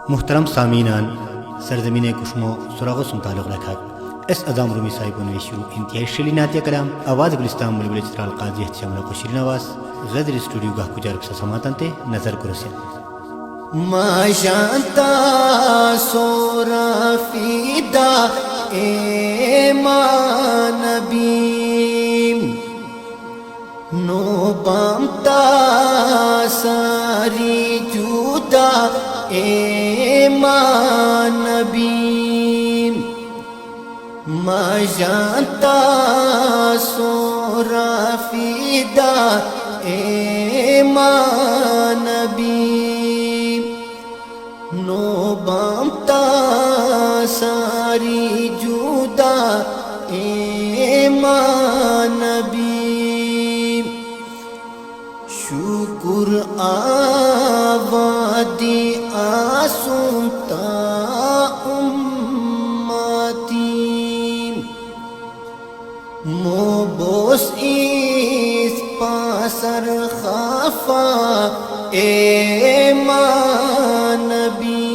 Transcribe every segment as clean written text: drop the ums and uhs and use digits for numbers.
محترم سامعین، سرزمین کشمو سراغوں سے تعلق رکھا اس ازام رومی صاحب نے شروع انتہائی شیلی نعتیہ کلام آواز گلستان بلبل چترال قاضی شملہ کو شیرین آواز غدر اسٹوڈیو گاہ کجارب سے سماعتن تے نظر کرسن ما شانتا سورا فیدا اے ما نبی نو بامتا ساری جودا اے ما نبی ما شانتا سورا فیدا اے ما نبی نو بامتا ساری جودا اے ما نبی شکر آوادی آسنتا امتی مو بوس اس پاسر خافا اے ما نبی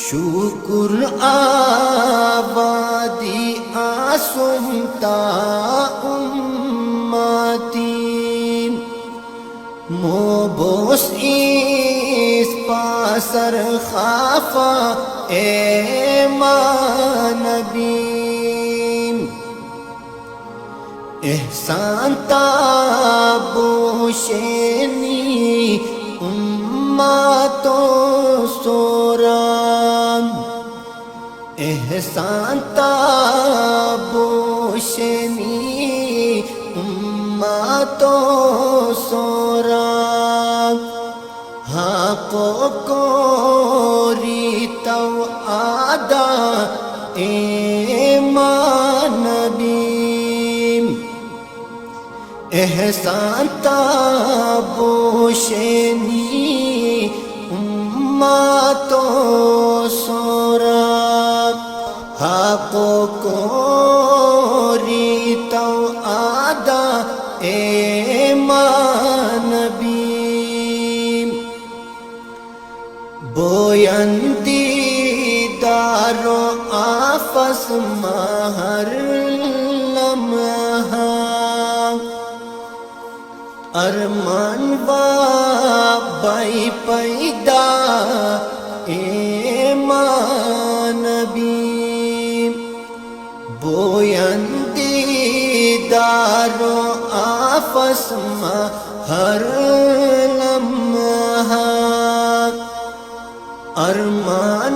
شکر آبادی آسمتا امتی مو بوس اس پاسر خافا اے ما نبی احسان تابوشنی اماتو سورام احسان تابوشنی اماتو سورام حقو کوری تو آدھا اے ما نبی احسان تابوشنی اماتو سورا حقو کوری تو آدھا اے ما نبی بویندی دارو آفس مہر لمحہ ارمان بائی پیدا اے ما نبی بویندی دارو آفس ہر لمحہ ارمان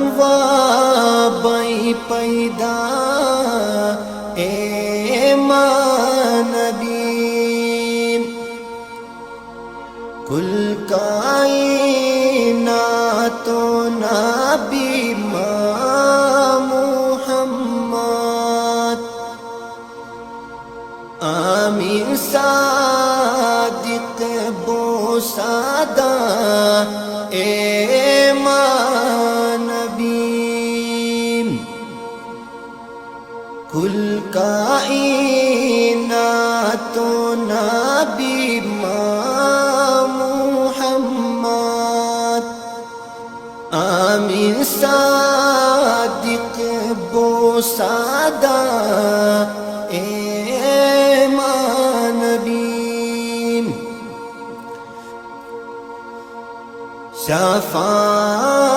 بائی پیدا اے ما نبی کل کائنات و نبی ما محمد آمین صادق بوسادہ اے ما نبی کل کائنات و نبی ما آمین صادق بوسادہ اے ما نبی شفاعت